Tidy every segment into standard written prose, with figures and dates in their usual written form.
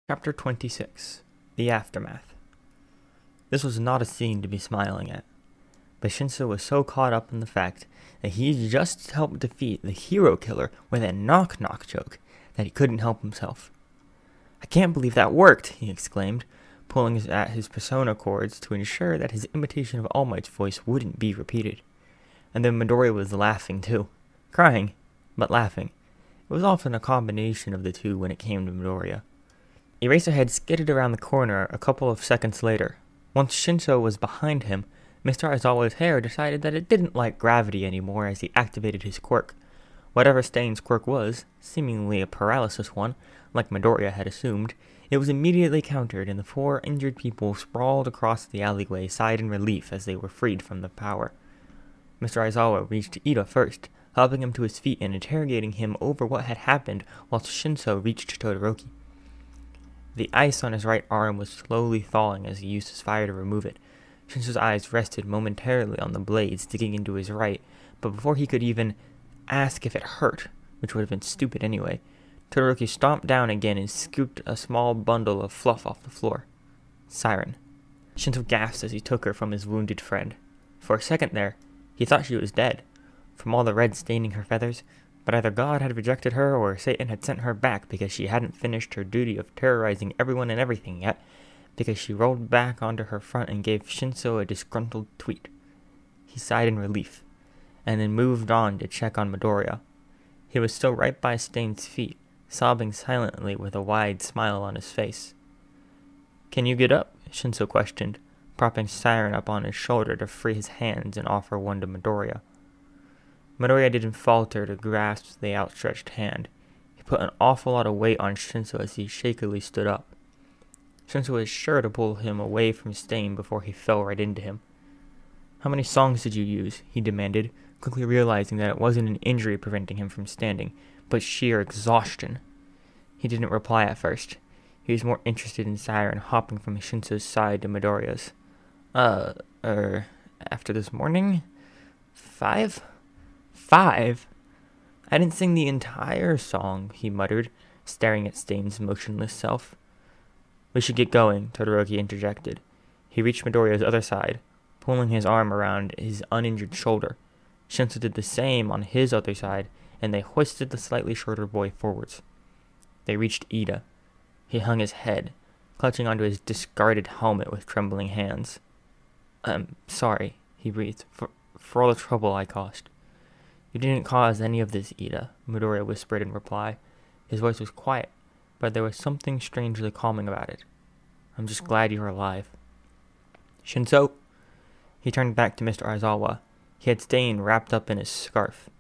Chapter 26. The Aftermath. This was not a scene to be smiling at, but Shinso was so caught up in the fact that he just helped defeat the hero killer with a knock-knock joke that he couldn't help himself. "I can't believe that worked," he exclaimed, pulling at his persona cords to ensure that his imitation of All Might's voice wouldn't be repeated. And then Midoriya was laughing too. Crying, but laughing. It was often a combination of the two when it came to Midoriya. Eraserhead skidded around the corner a couple of seconds later. Once Shinso was behind him, Mr. Aizawa's hair decided that it didn't like gravity anymore as he activated his quirk. Whatever Stain's quirk was, seemingly a paralysis one, like Midoriya had assumed, it was immediately countered and the four injured people sprawled across the alleyway, sighed in relief as they were freed from the power. Mr. Aizawa reached Ida first, helping him to his feet and interrogating him over what had happened whilst Shinso reached Todoroki. The ice on his right arm was slowly thawing as he used his fire to remove it. Shinso's eyes rested momentarily on the blade sticking into his right, but before he could even ask if it hurt, which would have been stupid anyway, Todoroki stomped down again and scooped a small bundle of fluff off the floor. Siren. Shinso gasped as he took her from his wounded friend. For a second there, he thought she was dead, from all the red staining her feathers, but either God had rejected her or Satan had sent her back because she hadn't finished her duty of terrorizing everyone and everything yet, because she rolled back onto her front and gave Shinso a disgruntled tweet. He sighed in relief, and then moved on to check on Midoriya. He was still right by Stain's feet, sobbing silently with a wide smile on his face. "Can you get up?" Shinso questioned, propping Siren up on his shoulder to free his hands and offer one to Midoriya. Midoriya didn't falter to grasp the outstretched hand. He put an awful lot of weight on Shinso as he shakily stood up. Shinso was sure to pull him away from Stain before he fell right into him. "How many songs did you use?" he demanded, quickly realizing that it wasn't an injury preventing him from standing, but sheer exhaustion. He didn't reply at first. He was more interested in Siren hopping from Shinso's side to Midoriya's. After this morning? 5? 5? I didn't sing the entire song," he muttered, staring at Stain's motionless self. "We should get going," Todoroki interjected. He reached Midoriya's other side, pulling his arm around his uninjured shoulder. Shinso did the same on his other side, and they hoisted the slightly shorter boy forwards. They reached Ida. He hung his head, clutching onto his discarded helmet with trembling hands. "I'm sorry," he breathed, for all the trouble I caused." "You didn't cause any of this, Ida," Midoriya whispered in reply. His voice was quiet, but there was something strangely calming about it. "I'm just glad you're alive." "Shinso!" He turned back to Mr. Aizawa. He had Stain wrapped up in his scarf.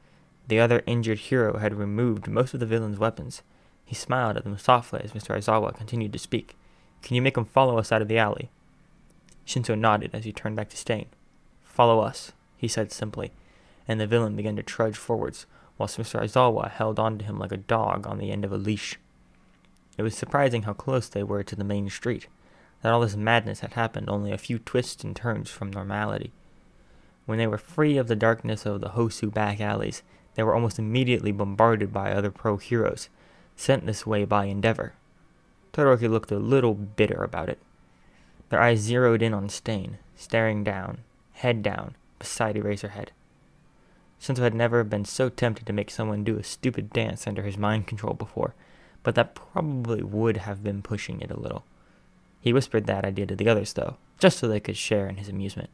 The other injured hero had removed most of the villain's weapons. He smiled at them softly as Mr. Aizawa continued to speak. "Can you make him follow us out of the alley?" Shinso nodded as he turned back to Stain. "Follow us," he said simply, and the villain began to trudge forwards, whilst Mr. Aizawa held on to him like a dog on the end of a leash. It was surprising how close they were to the main street, that all this madness had happened only a few twists and turns from normality. When they were free of the darkness of the Hosu back alleys, they were almost immediately bombarded by other pro-heroes, sent this way by Endeavor. Todoroki looked a little bitter about it. Their eyes zeroed in on Stain, staring down, head down, beside Eraserhead. Shinso had never been so tempted to make someone do a stupid dance under his mind control before, but that probably would have been pushing it a little. He whispered that idea to the others, though, just so they could share in his amusement.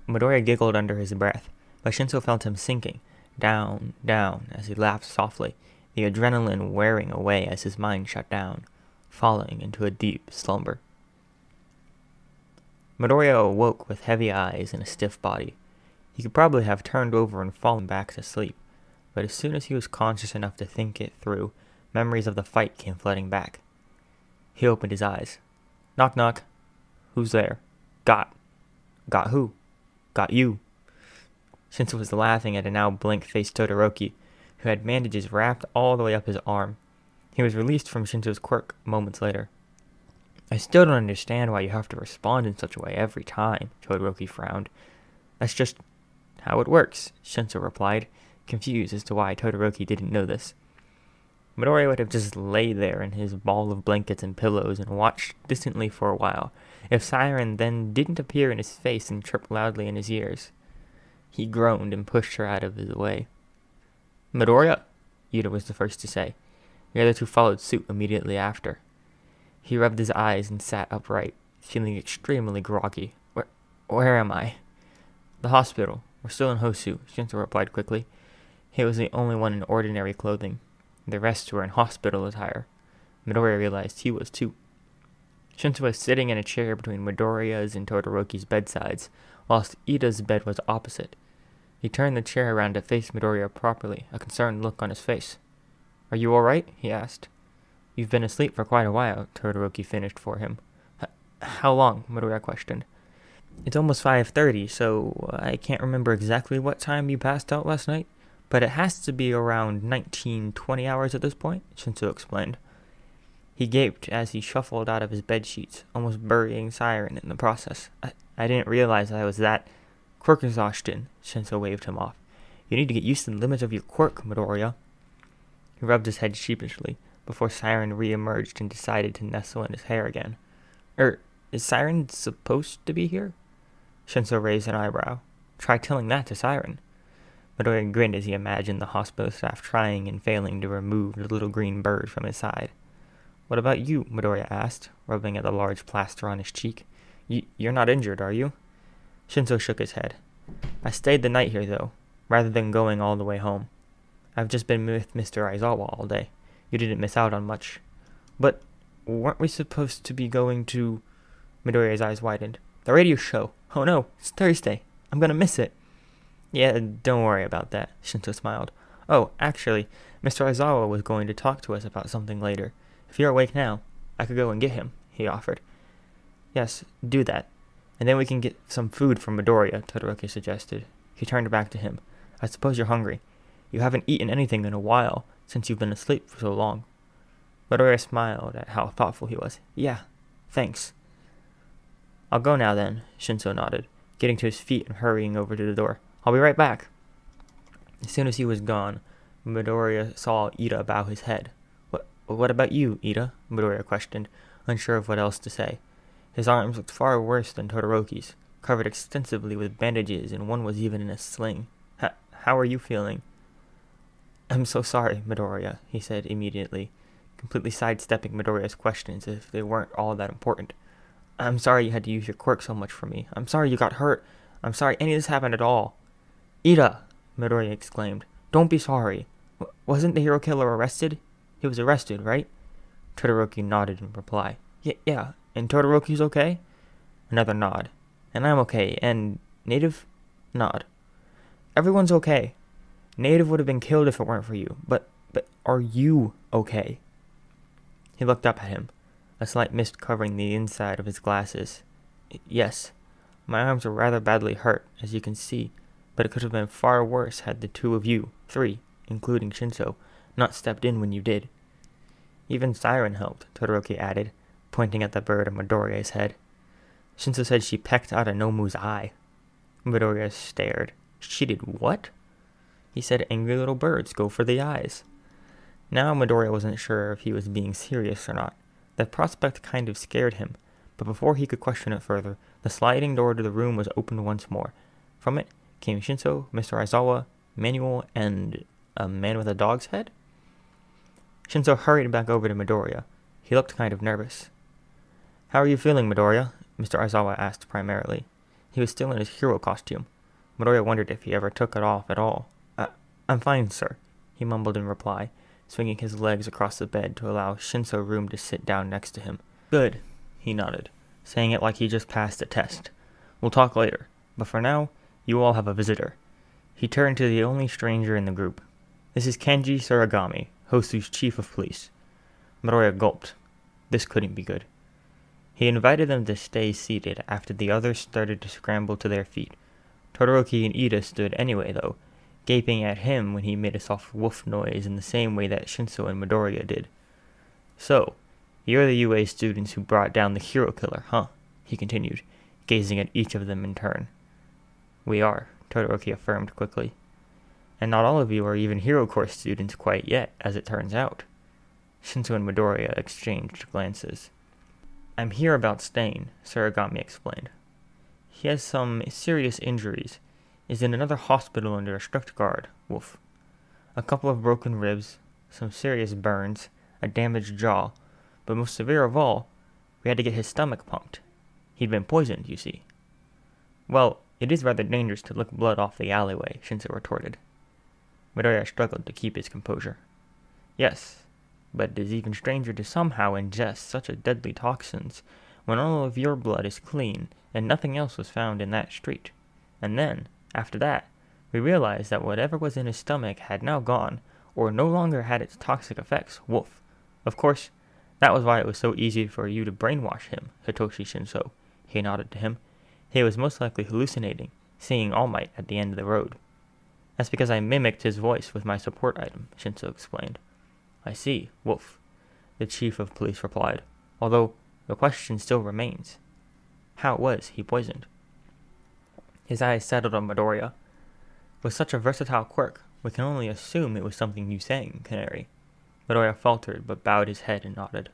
Midoriya giggled under his breath, but Shinso felt him sinking, down, down, as he laughed softly, the adrenaline wearing away as his mind shut down, falling into a deep slumber. Midoriya awoke with heavy eyes and a stiff body. He could probably have turned over and fallen back to sleep, but as soon as he was conscious enough to think it through, memories of the fight came flooding back. He opened his eyes. "Knock knock. Who's there?" Got who?" "Got you." Shinso was laughing at a now blank-faced Todoroki, who had bandages wrapped all the way up his arm. He was released from Shinso's quirk moments later. "I still don't understand why you have to respond in such a way every time," Todoroki frowned. "That's just how it works," Shinso replied, confused as to why Todoroki didn't know this. Midoriya would have just lay there in his ball of blankets and pillows and watched distantly for a while, if Siren then didn't appear in his face and chirp loudly in his ears. He groaned and pushed her out of his way. "Midoriya," Ida was the first to say. The other two followed suit immediately after. He rubbed his eyes and sat upright, feeling extremely groggy. Where am I?" "The hospital. We're still in Hosu," Shinso replied quickly. He was the only one in ordinary clothing. The rest were in hospital attire. Midoriya realized he was too. Shinso was sitting in a chair between Midoriya's and Todoroki's bedsides, whilst Ida's bed was opposite. He turned the chair around to face Midoriya properly, a concerned look on his face. "Are you all right?" he asked. "You've been asleep for quite a while," Todoroki finished for him. How long?" Midoriya questioned. "It's almost 5:30, so I can't remember exactly what time you passed out last night, but it has to be around 19-20 hours at this point," Shinso explained. He gaped as he shuffled out of his bedsheets, almost burying Siren in the process. I didn't realize I was that quirk exhaustion," Shinso waved him off. "You need to get used to the limits of your quirk, Midoriya." He rubbed his head sheepishly, before Siren re-emerged and decided to nestle in his hair again. Is Siren supposed to be here?" Shinso raised an eyebrow. "Try telling that to Siren." Midoriya grinned as he imagined the hospital staff trying and failing to remove the little green bird from his side. "What about you?" Midoriya asked, rubbing at the large plaster on his cheek. You're not injured, are you?" Shinso shook his head. "I stayed the night here, though, rather than going all the way home. I've just been with Mr. Aizawa all day. You didn't miss out on much." "But weren't we supposed to be going to—" Midoriya's eyes widened. "The radio show. Oh no, it's Thursday. I'm gonna miss it." "Yeah, don't worry about that," Shinso smiled. "Oh, actually, Mr. Aizawa was going to talk to us about something later. If you're awake now, I could go and get him," he offered. "Yes, do that. And then we can get some food from Midoriya," Todoroki suggested. He turned back to him. "I suppose you're hungry. You haven't eaten anything in a while, since you've been asleep for so long." Midoriya smiled at how thoughtful he was. "Yeah, thanks." "I'll go now then," Shinso nodded, getting to his feet and hurrying over to the door. "I'll be right back." As soon as he was gone, Midoriya saw Ida bow his head. What about you, Ida?" Midoriya questioned, unsure of what else to say. His arms looked far worse than Todoroki's, covered extensively with bandages, and one was even in a sling. How are you feeling?" "I'm so sorry, Midoriya," he said immediately, completely sidestepping Midoriya's questions as if they weren't all that important. "I'm sorry you had to use your quirk so much for me. I'm sorry you got hurt. I'm sorry any of this happened at all." "Ida!" Midoriya exclaimed. "Don't be sorry. Wasn't the hero killer arrested? He was arrested, right?" Todoroki nodded in reply. Yeah. And Todoroki's okay?" Another nod. "And I'm okay. And Native?" Nod. "Everyone's okay. Native would have been killed if it weren't for you. But are you okay?" He looked up at him, a slight mist covering the inside of his glasses. "Yes. My arms are rather badly hurt, as you can see, but it could have been far worse had the two of you, 3, including Shinso, not stepped in when you did." "Even Siren helped," Todoroki added, pointing at the bird on Midoriya's head. "Shinso said she pecked out a Nomu's eye." Midoriya stared. "She did what?" "He said angry little birds go for the eyes." Now Midoriya wasn't sure if he was being serious or not. The prospect kind of scared him, but before he could question it further, the sliding door to the room was opened once more. From it came Shinso, Mr. Aizawa, Manuel, and a man with a dog's head? Shinso hurried back over to Midoriya. He looked kind of nervous. "How are you feeling, Midoriya?" Mr. Aizawa asked primarily. He was still in his hero costume. Midoriya wondered if he ever took it off at all. I'm fine, sir," he mumbled in reply, swinging his legs across the bed to allow Shinso room to sit down next to him. "Good," he nodded, saying it like he just passed a test. "We'll talk later, but for now, you all have a visitor." He turned to the only stranger in the group. "This is Kenji Suragami, Hosu's chief of police." Midoriya gulped. This couldn't be good. He invited them to stay seated after the others started to scramble to their feet. Todoroki and Ida stood anyway, though, gaping at him when he made a soft woof noise in the same way that Shinso and Midoriya did. "So, you're the UA students who brought down the hero killer, huh?" he continued, gazing at each of them in turn. "We are," Todoroki affirmed quickly. "And not all of you are even Hero Course students quite yet, as it turns out." Shinso and Midoriya exchanged glances. I'm here about Stain, Saragami explained. He has some serious injuries, is in another hospital under a strict guard, woof. A couple of broken ribs, some serious burns, a damaged jaw, but most severe of all, we had to get his stomach pumped. He'd been poisoned, you see. Well, it is rather dangerous to lick blood off the alleyway, Shinso retorted. Midoriya struggled to keep his composure. Yes, but it is even stranger to somehow ingest such a deadly toxins when all of your blood is clean and nothing else was found in that street. And then, after that, we realized that whatever was in his stomach had now gone, or no longer had its toxic effects, woof. Of course, that was why it was so easy for you to brainwash him, Hitoshi Shinso. He nodded to him. He was most likely hallucinating, seeing All Might at the end of the road. That's because I mimicked his voice with my support item, Shinso explained. I see, woof, the chief of police replied, although the question still remains. How was he poisoned? His eyes settled on Midoriya. With such a versatile quirk, we can only assume it was something you sang, Canary. Midoriya faltered, but bowed his head and nodded.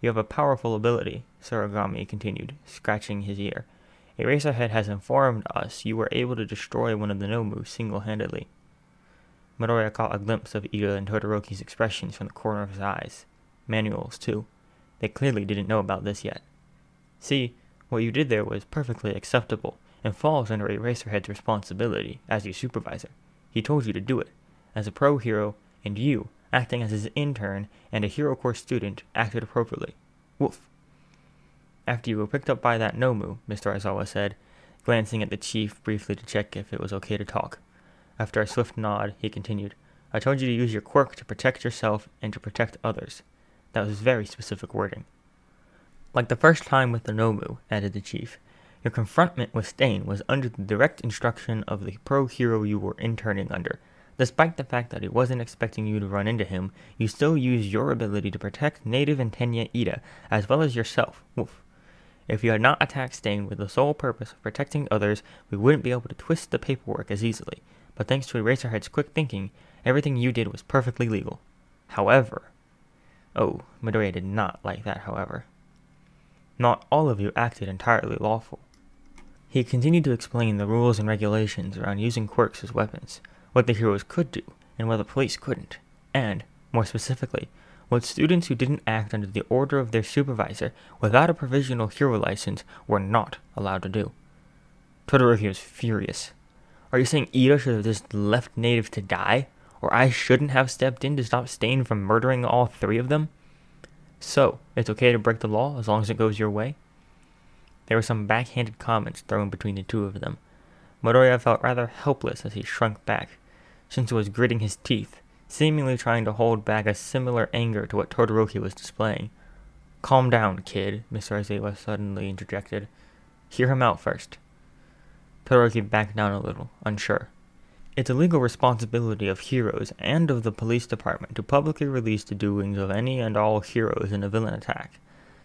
You have a powerful ability, Saragami continued, scratching his ear. Eraserhead has informed us you were able to destroy one of the Nomu single-handedly. Midoriya caught a glimpse of Ida and Todoroki's expressions from the corner of his eyes. Manuals, too. They clearly didn't know about this yet. See, what you did there was perfectly acceptable, and falls under Eraserhead's responsibility as your supervisor. He told you to do it, as a pro hero, and you, acting as his intern and a Hero Corps student, acted appropriately. Woof. After you were picked up by that Nomu, Mr. Aizawa said, glancing at the chief briefly to check if it was okay to talk. After a swift nod, he continued, I told you to use your quirk to protect yourself and to protect others. That was very specific wording. Like the first time with the Nomu, added the chief, your confrontment with Stain was under the direct instruction of the pro hero you were interning under. Despite the fact that he wasn't expecting you to run into him, you still used your ability to protect native and Tenya Ida, as well as yourself. Woof. If you had not attacked Stain with the sole purpose of protecting others, we wouldn't be able to twist the paperwork as easily. But thanks to Eraserhead's quick thinking, everything you did was perfectly legal. However... Oh, Midoriya did not like that, however. Not all of you acted entirely lawful. He continued to explain the rules and regulations around using quirks as weapons, what the heroes could do, and what the police couldn't, and, more specifically, what students who didn't act under the order of their supervisor without a provisional hero license were not allowed to do. Todoroki was furious. Are you saying Ida should have just left native to die? Or I shouldn't have stepped in to stop Stain from murdering all three of them? So, it's okay to break the law as long as it goes your way? There were some backhanded comments thrown between the two of them. Midoriya felt rather helpless as he shrunk back. Shinso was gritting his teeth, seemingly trying to hold back a similar anger to what Todoroki was displaying. Calm down, kid, Mr. Aizawa suddenly interjected. Hear him out first. Todoroki backed down a little, unsure. It's a legal responsibility of heroes and of the police department to publicly release the doings of any and all heroes in a villain attack.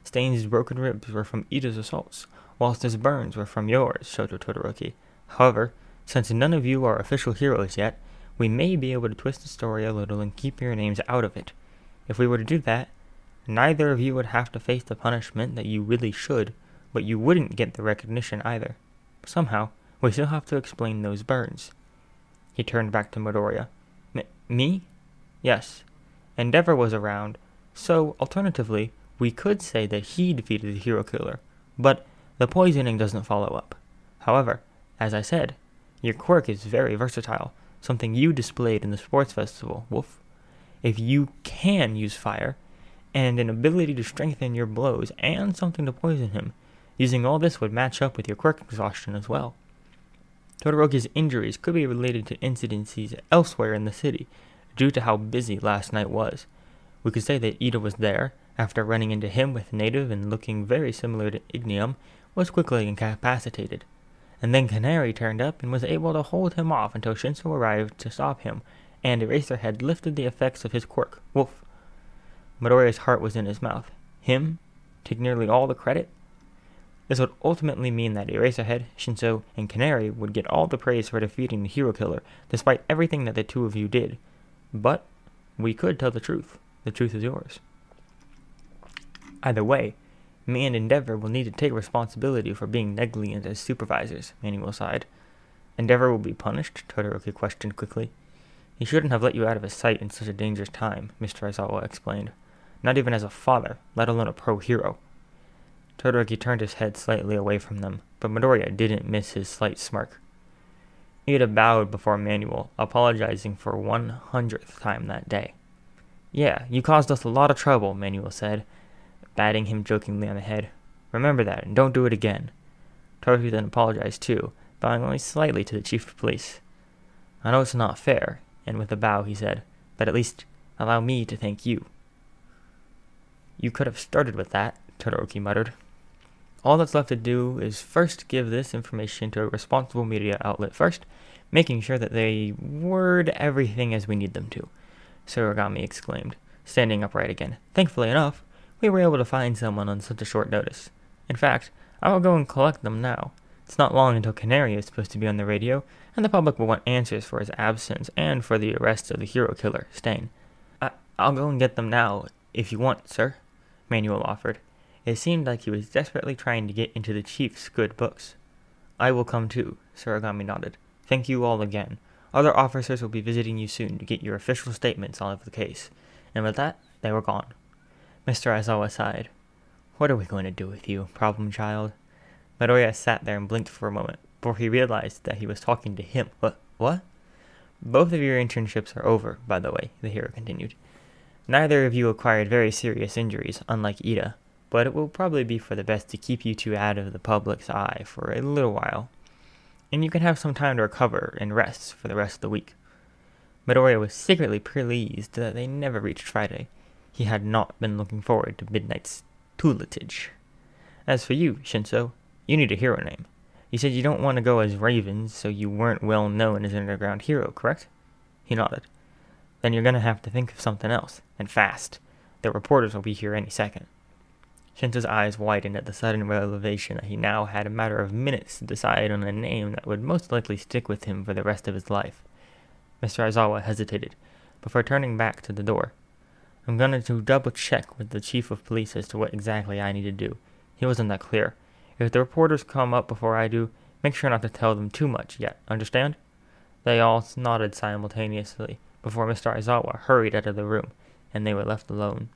Stain's broken ribs were from Ida's assaults, whilst his burns were from yours, Shoto Todoroki. However, since none of you are official heroes yet, we may be able to twist the story a little and keep your names out of it. If we were to do that, neither of you would have to face the punishment that you really should, but you wouldn't get the recognition either. Somehow, we still have to explain those burns. He turned back to Midoriya. Me? Yes. Endeavor was around, so, alternatively, we could say that he defeated the hero killer, but the poisoning doesn't follow up. However, as I said, your quirk is very versatile, something you displayed in the sports festival, Woof. If you can use fire, and an ability to strengthen your blows, and something to poison him, using all this would match up with your quirk exhaustion as well. Todoroki's injuries could be related to incidences elsewhere in the city, due to how busy last night was. We could say that Ida was there, after running into him with native and looking very similar to Ignium, was quickly incapacitated. And then Canary turned up and was able to hold him off until Shinso arrived to stop him, and Eraserhead lifted the effects of his quirk, Woof. Midoriya's heart was in his mouth. Him? Take nearly all the credit? This would ultimately mean that Eraserhead, Shinso, and Canary would get all the praise for defeating the hero killer, despite everything that the two of you did. But we could tell the truth. the truth is yours. Either way, me and Endeavor will need to take responsibility for being negligent as supervisors, Manuel sighed. Endeavor will be punished? Todoroki questioned quickly. He shouldn't have let you out of his sight in such a dangerous time, Mr. Aizawa explained. Not even as a father, let alone a pro-hero. Todoroki turned his head slightly away from them, but Midoriya didn't miss his slight smirk. Ida bowed before Manuel, apologizing for 100th time that day. Yeah, you caused us a lot of trouble, Manuel said, batting him jokingly on the head. Remember that, and don't do it again. Todoroki then apologized too, bowing only slightly to the chief of police. I know it's not fair, and with a bow he said, but at least allow me to thank you. You could have started with that, Todoroki muttered. All that's left to do is first give this information to a responsible media outlet first, making sure that they word everything as we need them to, Surigami exclaimed, standing upright again. Thankfully enough, we were able to find someone on such a short notice. In fact, I will go and collect them now. It's not long until Canary is supposed to be on the radio, and the public will want answers for his absence and for the arrest of the hero killer, Stain. I'll go and get them now, if you want, sir, Manuel offered. It seemed like he was desperately trying to get into the chief's good books. I will come too, Surigami nodded. Thank you all again. Other officers will be visiting you soon to get your official statements on the case. And with that, they were gone. Mr. Aizawa sighed. What are we going to do with you, problem child? Midoriya sat there and blinked for a moment, before he realized that he was talking to him. What? Both of your internships are over, by the way, the hero continued. Neither of you acquired very serious injuries, unlike Ida, but it will probably be for the best to keep you two out of the public's eye for a little while. And you can have some time to recover and rest for the rest of the week. Midoriya was secretly pleased that they never reached Friday. He had not been looking forward to Midnight's tutelage. As for you, Shinso, you need a hero name. You said you don't want to go as Raven, so you weren't well known as an underground hero, correct? He nodded. Then you're going to have to think of something else, and fast. The reporters will be here any second. Shinso's eyes widened at the sudden revelation that he now had a matter of minutes to decide on a name that would most likely stick with him for the rest of his life. Mr. Aizawa hesitated, before turning back to the door. I'm going to double-check with the chief of police as to what exactly I need to do. He wasn't that clear. If the reporters come up before I do, make sure not to tell them too much yet, understand? They all nodded simultaneously, before Mr. Aizawa hurried out of the room, and they were left alone.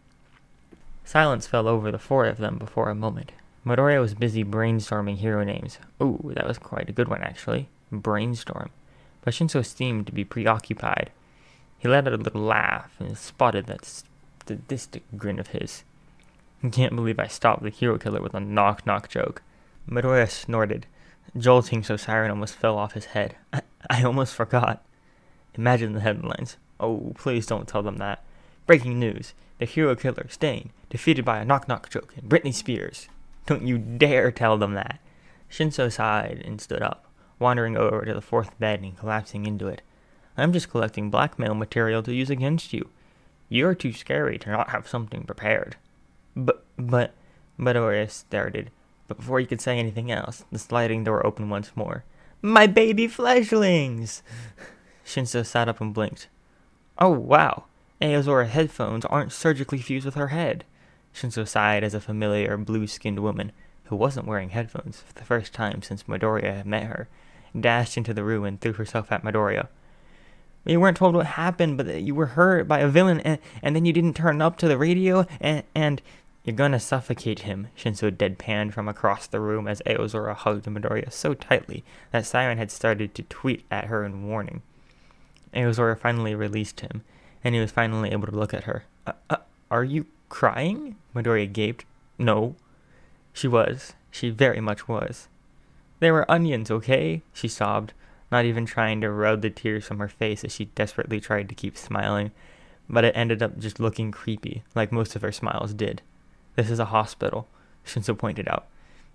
Silence fell over the four of them before a moment. Midoriya was busy brainstorming hero names. Ooh, that was quite a good one, actually. Brainstorm. But Shinso seemed to be preoccupied. He let out a little laugh and spotted that sadistic grin of his. I can't believe I stopped the hero killer with a knock-knock joke. Midoriya snorted. Jolting so siren almost fell off his head. I almost forgot. Imagine the headlines. Oh, please don't tell them that. Breaking news. The hero killer, Stain, defeated by a knock-knock joke and Britney Spears. Don't you dare tell them that. Shinso sighed and stood up, wandering over to the fourth bed and collapsing into it. I'm just collecting blackmail material to use against you. You're too scary to not have something prepared. But, Midoriya started, but before he could say anything else, the sliding door opened once more. My baby fledglings! Shinso sat up and blinked. Oh, wow. Aozora headphones aren't surgically fused with her head. Shinso sighed as a familiar blue-skinned woman, who wasn't wearing headphones for the first time since Midoriya had met her, dashed into the room and threw herself at Midoriya. You weren't told what happened, but that you were hurt by a villain, and then you didn't turn up to the radio, and you're gonna suffocate him, Shinso deadpanned from across the room as Aozora hugged Midoriya so tightly that Siren had started to tweet at her in warning. Aozora finally released him, and he was finally able to look at her. Are you crying? Midoriya gaped. No. She was. She very much was. They were onions, okay? She sobbed, not even trying to rub the tears from her face as she desperately tried to keep smiling, but it ended up just looking creepy, like most of her smiles did. This is a hospital, Shinso pointed out.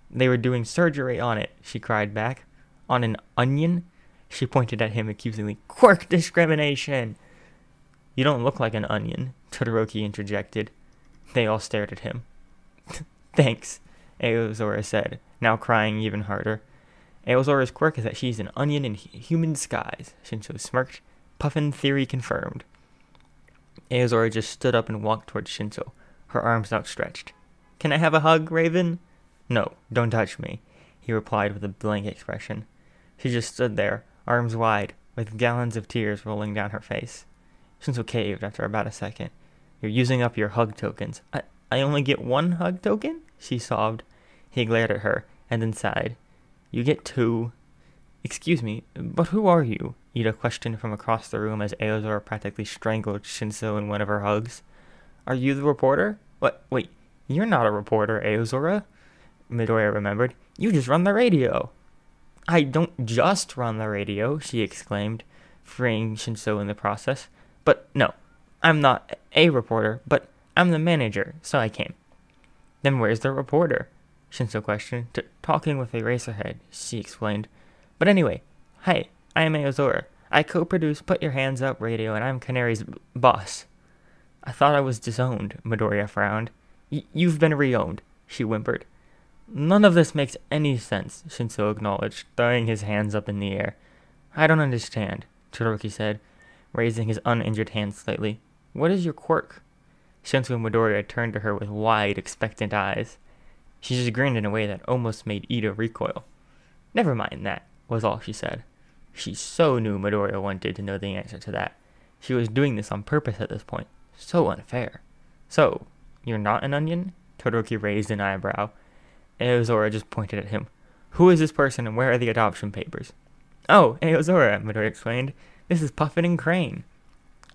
They were doing surgery on it, she cried back. On an onion? She pointed at him accusingly. Quirk discrimination! You don't look like an onion, Todoroki interjected. They all stared at him. Thanks, Aozora said, now crying even harder. Aozora's quirk is that she's an onion in human disguise, Shinso smirked. Puffin theory confirmed. Aozora just stood up and walked towards Shinso, her arms outstretched. "Can I have a hug, Raven?" "No, don't touch me," he replied with a blank expression. She just stood there, arms wide, with gallons of tears rolling down her face. Shinso caved after about a second. "You're using up your hug tokens." I only get one hug token?" she sobbed. He glared at her, and then sighed. "You get 2. "Excuse me, but who are you?" Ida questioned from across the room as Aozora practically strangled Shinso in one of her hugs. "Are you the reporter?" "What? Wait, you're not a reporter, Aozora," Midoriya remembered. "You just run the radio." "I don't just run the radio," she exclaimed, freeing Shinso in the process. "But no, I'm not a reporter, but I'm the manager, so I came." "Then where's the reporter?" Shinso questioned. "Talking with Eraserhead," she explained. "But anyway, hi, I am Aozora. I co-produce Put Your Hands Up Radio, and I'm Canary's boss." "I thought I was disowned," Midoriya frowned. You've been re-owned," she whimpered. "None of this makes any sense," Shinso acknowledged, throwing his hands up in the air. "I don't understand," Todoroki said, raising his uninjured hand slightly. "What is your quirk?" Shinso and Midoriya turned to her with wide, expectant eyes. She just grinned in a way that almost made Ida recoil. "Never mind that," was all she said. She so knew Midoriya wanted to know the answer to that. She was doing this on purpose at this point. So unfair. "So, you're not an onion?" Todoroki raised an eyebrow. Aozora just pointed at him. "Who is this person and where are the adoption papers?" "Oh, Aozora," Midoriya explained. "This is Puffin and Crane."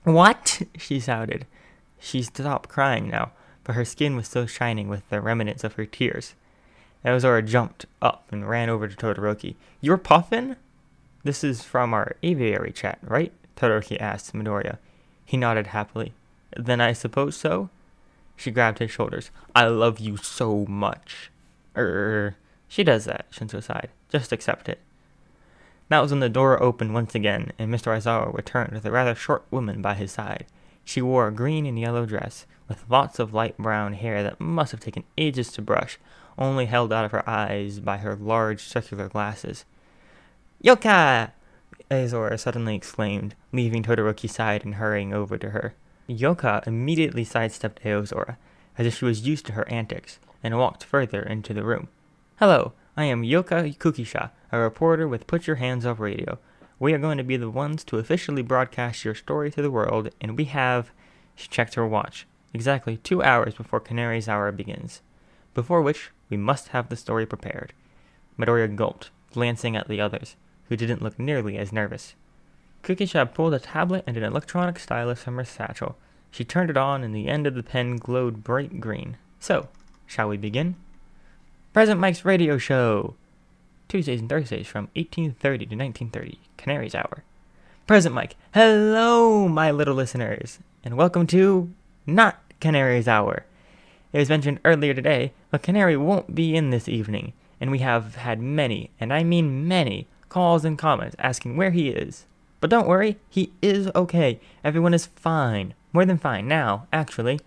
"What?" she shouted. She stopped crying now, but her skin was still shining with the remnants of her tears. Aozora jumped up and ran over to Todoroki. "You're Puffin?" "This is from our aviary chat, right?" Todoroki asked Midoriya. He nodded happily. "Then I suppose so?" She grabbed his shoulders. "I love you so much." She does that," Shinso sighed. "Just accept it." That was when the door opened once again, and Mr. Aizawa returned with a rather short woman by his side. She wore a green and yellow dress, with lots of light brown hair that must have taken ages to brush, only held out of her eyes by her large circular glasses. "Yoka!" Aozora suddenly exclaimed, leaving Todoroki's side and hurrying over to her. Yoka immediately sidestepped Aozora, as if she was used to her antics, and walked further into the room. "Hello, I am Yoka Kukisha, a reporter with Put Your Hands Up Radio. We are going to be the ones to officially broadcast your story to the world, and we have," she checked her watch, "exactly 2 hours before Canary's hour begins, before which we must have the story prepared." Midoriya gulped, glancing at the others, who didn't look nearly as nervous. Kukisha pulled a tablet and an electronic stylus from her satchel. She turned it on, and the end of the pen glowed bright green. "So, shall we begin?" Present Mike's Radio Show! Tuesdays and Thursdays from 1830 to 1930, Canary's Hour. Present Mike, hello, my little listeners, and welcome to not Canary's Hour. It was mentioned earlier today, but Canary won't be in this evening, and we have had many, and I mean many, calls and comments asking where he is. But don't worry, he is okay. Everyone is fine. More than fine now, actually.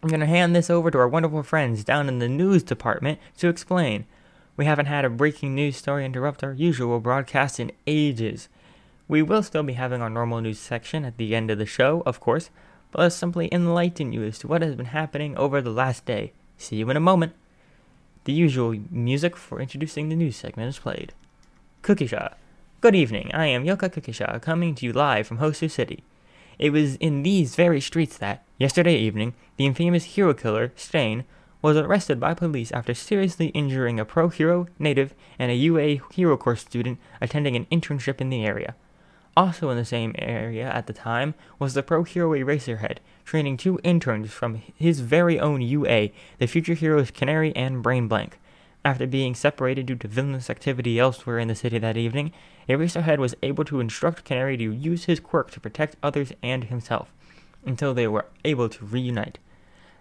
I'm going to hand this over to our wonderful friends down in the news department to explain. We haven't had a breaking news story interrupt our usual broadcast in ages. We will still be having our normal news section at the end of the show, of course, but let's simply enlighten you as to what has been happening over the last day. See you in a moment. The usual music for introducing the news segment is played. Kukisha. Good evening, I am Yoka Kukisha, coming to you live from Hosu City. It was in these very streets that, yesterday evening, the infamous hero killer, Stain, was arrested by police after seriously injuring a pro-hero, native, and a UA Hero Course student attending an internship in the area. Also in the same area at the time was the pro-hero Eraserhead, training 2 interns from his very own UA, the future heroes Canary and Brain Blank. After being separated due to villainous activity elsewhere in the city that evening, Eraserhead was able to instruct Canary to use his quirk to protect others and himself, until they were able to reunite.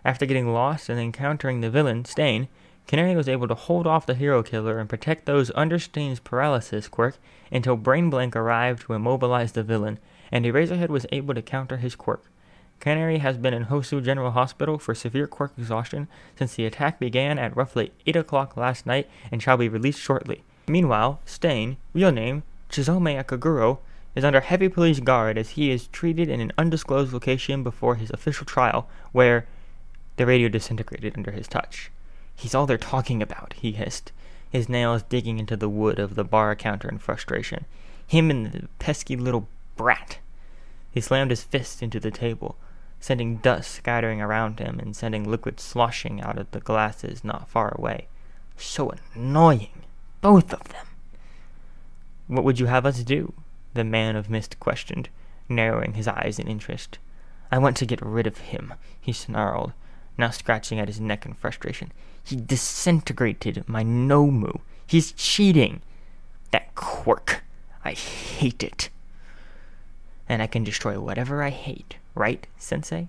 After getting lost and encountering the villain, Stain, Canary was able to hold off the hero killer and protect those under Stain's paralysis quirk until Brain Blank arrived to immobilize the villain, and Eraserhead was able to counter his quirk. Canary has been in Hosu General Hospital for severe quirk exhaustion since the attack began at roughly 8 o'clock last night and shall be released shortly. Meanwhile, Stain, real name Chizome Akaguro, is under heavy police guard as he is treated in an undisclosed location before his official trial, where the radio disintegrated under his touch. He's all they're talking about, he hissed, his nails digging into the wood of the bar counter in frustration. Him and the pesky little brat. He slammed his fist into the table, sending dust scattering around him and sending liquid sloshing out of the glasses not far away. So annoying, both of them. What would you have us do? The man of mist questioned, narrowing his eyes in interest. I want to get rid of him, he snarled, now scratching at his neck in frustration. He disintegrated my Nomu. He's cheating. That quirk. I hate it. And I can destroy whatever I hate, right, Sensei?